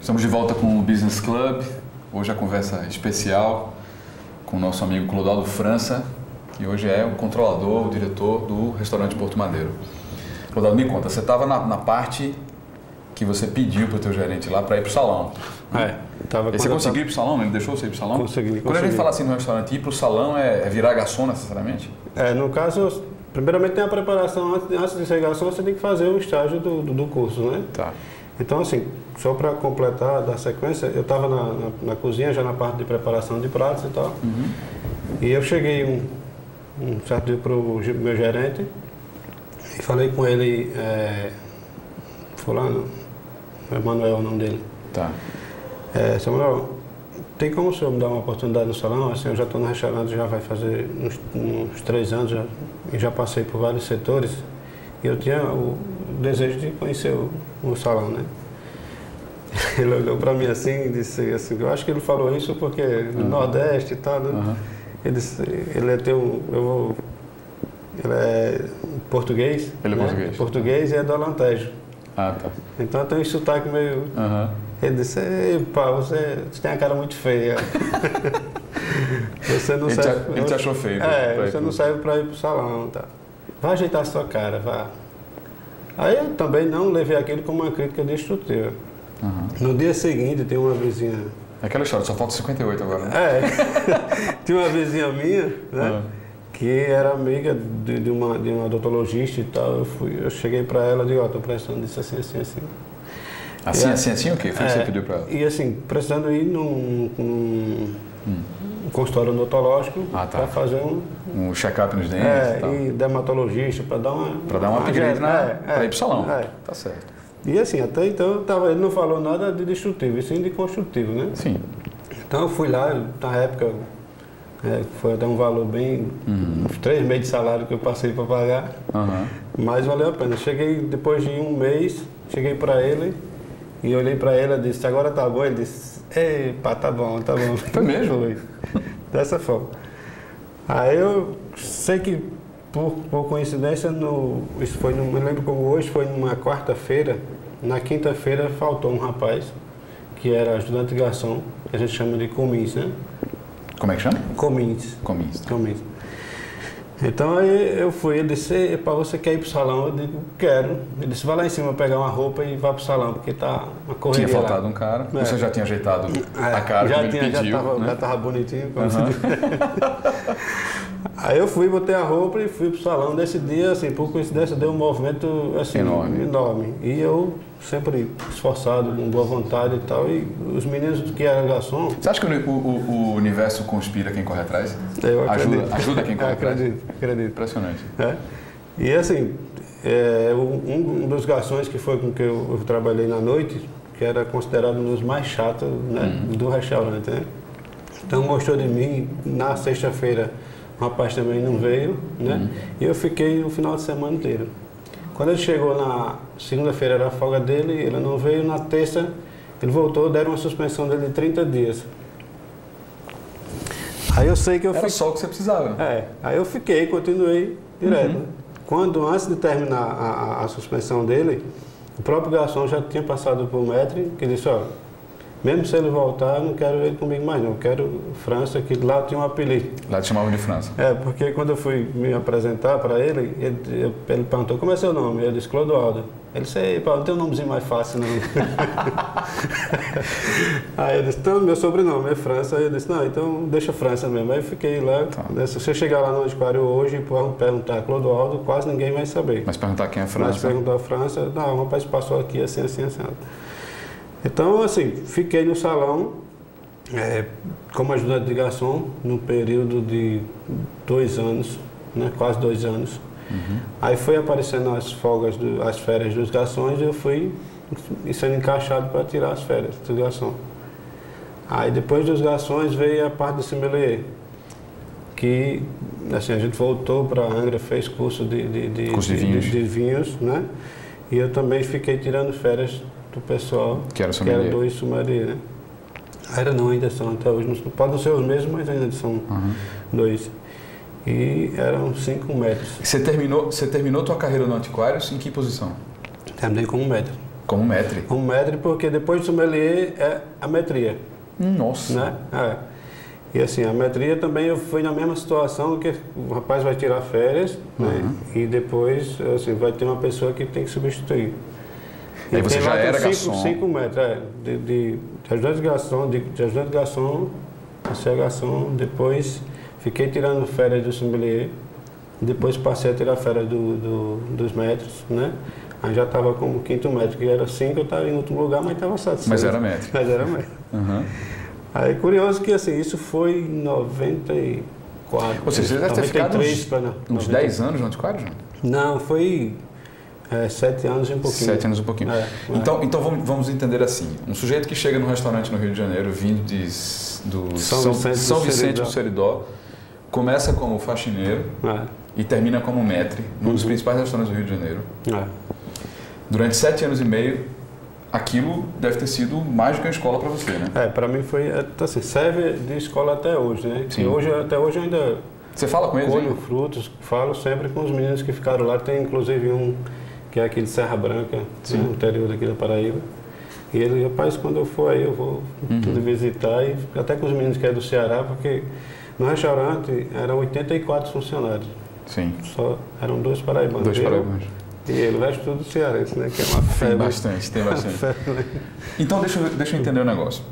Estamos de volta com o Business Club. Hoje a conversa especial com o nosso amigo Clodoaldo França, que hoje é o controlador, o diretor do restaurante Porto Madeiro. Clodoaldo, me conta, você estava na parte que você pediu para o teu gerente lá para ir para o salão. E você conseguiu ir para o salão? Ele deixou você ir para o salão? Consegui. Quando a gente fala assim no restaurante, ir para o salão é virar garçom necessariamente? No caso, primeiramente tem a preparação, antes de ser garçom você tem que fazer o estágio do curso, né? Tá. Então assim, só para completar da sequência, eu estava na cozinha, já na parte de preparação de pratos e tal. Uhum. E eu cheguei um certo dia para o meu gerente e falei com ele, fulano, Emanuel é o nome dele. Tá. Samuel, tem como o senhor me dar uma oportunidade no salão? Assim, eu já estou no restaurante, já vai fazer uns 3 anos, e já passei por vários setores. E eu tinha o desejo de conhecer o salão, né? Ele olhou para mim assim e disse assim, eu acho que ele falou isso porque no Nordeste e tal, né? Ele disse, ele é português. Ele é né? português. Português e é do Alentejo. Ah, tá. Então tem um sotaque meio... Ele disse, ei, pá, você tem a cara muito feia. Você não serve... Ele te achou feio. Você não serve para ir para o salão, tá? Vai ajeitar a sua cara, vá. Aí eu também não levei aquilo como uma crítica destrutiva. No dia seguinte, tem uma vizinha... É aquela história, só falta 58 agora, né? Tinha uma vizinha minha, né? Que era amiga de uma odontologista e tal. Eu cheguei para ela e digo, estou precisando disso assim, assim, assim. Assim o quê? Foi o que você pediu para ela? E assim, precisando ir num consultório odontológico para fazer um check-up nos dentes e tal. E dermatologista para dar uma... Para dar um upgrade para ir para o salão. Tá certo. E assim, até então ele não falou nada de destrutivo, e sim de construtivo, né? Sim. Então eu fui lá, na época, foi até um valor bem... uns 3 meses de salário que eu passei para pagar, mas valeu a pena. Cheguei, depois de um mês, cheguei para ele e olhei para ele e disse, agora tá bom? Ele disse, ei, pá, tá bom, tá bom. Foi mesmo? Foi. Dessa forma. Aí eu sei que, por coincidência, isso foi, não me lembro como hoje, foi numa quarta-feira. Na quinta-feira faltou um rapaz, que era ajudante de garçom, que a gente chama de comins, né? Como é que chama? Comins. Comins. Então aí eu fui, ele disse, para você quer ir pro salão? Eu digo, quero. Ele disse, vai lá em cima pegar uma roupa e vá pro salão, porque tá uma correria. Tinha faltado um cara, você já tinha ajeitado a cara como ele pediu, já tava bonitinho. Aí eu fui, botei a roupa e fui pro salão. Nesse dia, assim, por coincidência, deu um movimento assim, enorme. E eu sempre esforçado, com boa vontade e tal. E os meninos que eram garçom... Você acha que o universo conspira quem corre atrás? Eu acredito. Ajuda quem corre atrás? Acredito. Impressionante. E assim, um dos garçons que foi com que eu trabalhei na noite, que era considerado um dos mais chatos, né, do restaurante, né? Então gostou de mim. Na sexta-feira o rapaz também não veio, né? E eu fiquei o final de semana inteiro. Quando ele chegou na segunda-feira, era a folga dele, ele não veio. Na terça, ele voltou, deram uma suspensão dele de 30 dias. Aí eu sei que Era só o que você precisava. Aí eu fiquei, continuei direto. Quando, antes de terminar a suspensão dele, o próprio garçom já tinha passado por um maître, que disse, olha, mesmo se ele voltar, eu não quero ele comigo mais não, eu quero França, que lá tinha um apelido. Lá te chamavam de França. Porque quando eu fui me apresentar para ele, ele perguntou, como é seu nome? Eu disse, Clodoaldo. Ele disse, ei, pá, não tem um nomezinho mais fácil não. Aí eu disse, então meu sobrenome é França. Aí eu disse, não, então deixa França mesmo. Aí eu fiquei lá, se você chegar lá no antiquário hoje e perguntar Clodoaldo, quase ninguém vai saber. Mas perguntar quem é França? Mas perguntar a França, não, o rapaz passou aqui assim, assim, assim. Então, assim, fiquei no salão como ajudante de garçom no período de 2 anos, né, quase 2 anos. Aí foi aparecendo as folgas, as férias dos garçons e eu fui sendo encaixado para tirar as férias do garçom. Aí depois dos garçons veio a parte do sommelier, que assim, a gente voltou para Angra, fez curso de vinhos, né? E eu também fiquei tirando férias do pessoal, que era 2 sommelier, né? Ainda são até hoje, não podem ser os mesmos, mas ainda são 2. E eram 5 metros. Você terminou tua carreira no Antiquários em que posição? Terminei como metro. Como maître? Como maître, porque depois do sommelier é a metria. Nossa! Né? E assim, a metria também eu fui na mesma situação que o rapaz vai tirar férias, né? E depois assim, vai ter uma pessoa que tem que substituir. Aí você já era garçom? 5 metros, de ajudante de garçom, passei a garçom, depois fiquei tirando férias do sommelier, depois passei a tirar férias dos metros, né? Aí já estava como 5º metro, que era 5, eu estava em outro lugar, mas estava satisfeito. Mas era metro. Mas era metro. Aí curioso que assim, isso foi em 94. Ou seja, você deve ter ficado uns 10 anos no antiquário, João? Não, foi 7 anos e um pouquinho. 7 anos e um pouquinho. Então vamos entender assim, um sujeito que chega num restaurante no Rio de Janeiro, vindo do São Vicente do Seridó, começa como faxineiro e termina como maître, num dos principais restaurantes do Rio de Janeiro. Durante 7 anos e meio, aquilo deve ter sido mais do que uma escola para você, né? Para mim foi, assim, serve de escola até hoje, né? Sim. E até hoje ainda... Você fala com eles? Colho frutos, falo sempre com os meninos que ficaram lá. Tem inclusive um que é aqui de Serra Branca, né, no interior daqui da Paraíba. E ele, rapaz, quando eu for aí eu vou tudo visitar, e até com os meninos que é do Ceará, porque no restaurante eram 84 funcionários. Sim. Só eram 2 paraibanos. 2 paraibanos. E ele, o resto tudo cearense, né? Que é uma febre. Tem bastante. Então, deixa eu entender o negócio.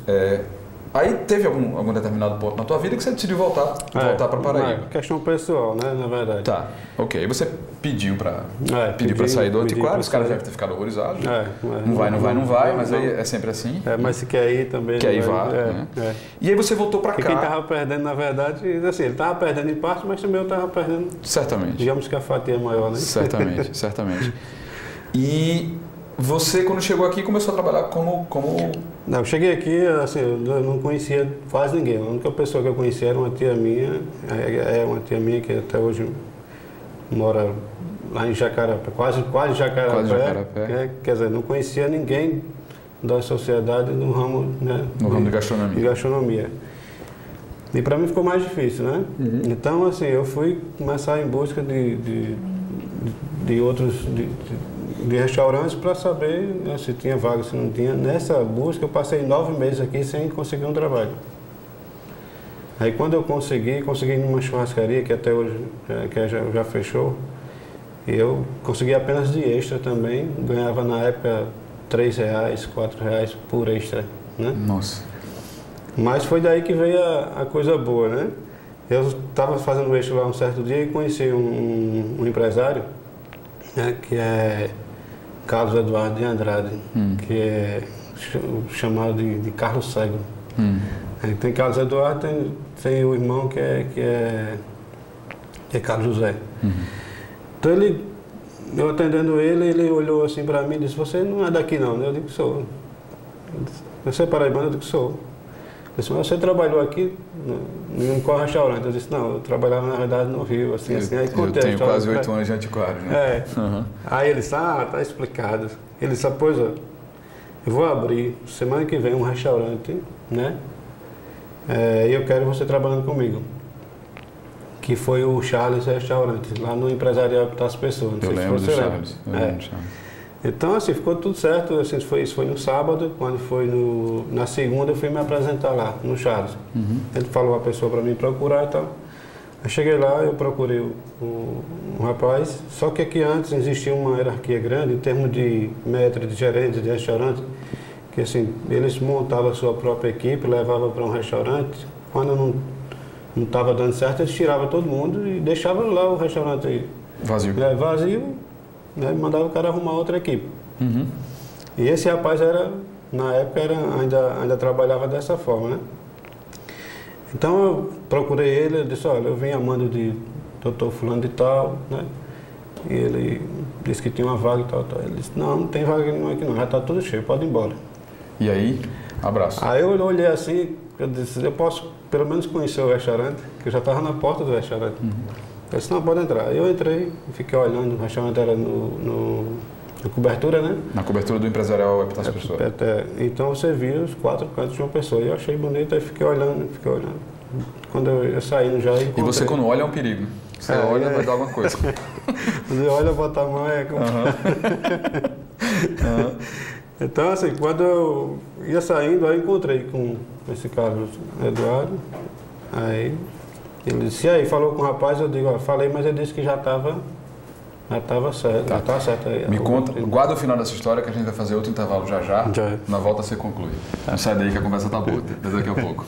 Aí teve algum determinado ponto na tua vida que você decidiu voltar para Paraíba. Questão pessoal, né? Na verdade. Tá, ok. Aí você pediu para sair do antiquário, os caras devem ter ficado horrorizados. Não vai, mas aí é sempre assim. Mas se quer ir também. Quer ir, vá. Né? E aí você voltou para cá. Quem estava perdendo, na verdade, assim, ele estava perdendo em parte, mas também eu estava perdendo. Certamente. Digamos que a fatia é maior, né? Certamente. E você, quando chegou aqui, começou a trabalhar como... Não, eu cheguei aqui, assim, eu não conhecia quase ninguém. A única pessoa que eu conhecia era uma tia minha, uma tia minha que até hoje mora lá em Jacarapé, quase Jacarapé. Quer dizer, não conhecia ninguém da sociedade no ramo, né, ramo de gastronomia. E para mim ficou mais difícil, né? Então, assim, eu fui começar em busca de outros... de restaurantes para saber, né, se tinha vaga, se não tinha. Nessa busca eu passei 9 meses aqui sem conseguir um trabalho. Aí quando eu consegui numa churrascaria que até hoje já fechou, e eu consegui apenas de extra também, ganhava na época R$3, R$4 por extra, né? Nossa. Mas foi daí que veio a coisa boa, né? Eu estava fazendo extra lá um certo dia e conheci um empresário, né, que é Carlos Eduardo de Andrade, que é chamado de Carlos Cego. Tem Carlos Eduardo, tem o irmão que é Carlos José. Então eu atendendo ele olhou assim para mim e disse, você não é daqui não, né? Eu digo que sou. Você é paraibano? Eu digo que sou. Ele disse, mas você trabalhou aqui em qual restaurante? Eu disse, não, eu trabalhava na verdade no Rio, assim. Aí eu tenho quase 8 anos de antiquário, né? Aí ele disse, tá explicado. Ele disse, pois eu vou abrir semana que vem um restaurante, né? E eu quero você trabalhando comigo. Que foi o Charles Restaurante, lá no Empresarial das Pessoas. Eu lembro do Charles. Então, assim, ficou tudo certo. Assim, isso foi no sábado, quando foi na segunda, eu fui me apresentar lá, no Charles. Ele falou a pessoa para me procurar e tal. Eu cheguei lá, eu procurei o rapaz, só que aqui antes existia uma hierarquia grande em termos de maître, de gerente, de restaurante, que assim, eles montavam a sua própria equipe, levavam para um restaurante, quando não estava dando certo, eles tiravam todo mundo e deixavam lá o restaurante vazio. Vazio, né, e mandava o cara arrumar outra equipe. E esse rapaz na época ainda trabalhava dessa forma, né? Então eu procurei ele disse, olha, eu vim a mando de doutor fulano de tal, né? E ele disse que tinha uma vaga e tal. Ele disse, não tem vaga nenhuma aqui não, já está tudo cheio, pode ir embora. E aí, abraço. Aí eu olhei assim, eu disse, eu posso pelo menos conhecer o restaurante, que eu já estava na porta do restaurante. Eu disse, não, pode entrar. Eu entrei, fiquei olhando, o restaurante era na cobertura, né? Na cobertura do Empresarial Epitácio Pessoa. Então você via os 4 cantos de uma pessoa. E eu achei bonito, aí fiquei olhando. Quando eu saí já encontrei. E você quando olha é um perigo. Você olha, vai dar alguma coisa. Você olha, bota a mão, Então, assim, quando eu ia saindo, aí encontrei com esse Carlos Eduardo. Aí ele disse, e aí, falou com o rapaz, eu digo, ó, falei, mas ele disse que já estava certo, já estava certo. Aí, Me conta, guarda o final dessa história que a gente vai fazer outro intervalo já. Já. Na volta você conclui. Não sai daí que a conversa tá boa, daqui a pouco.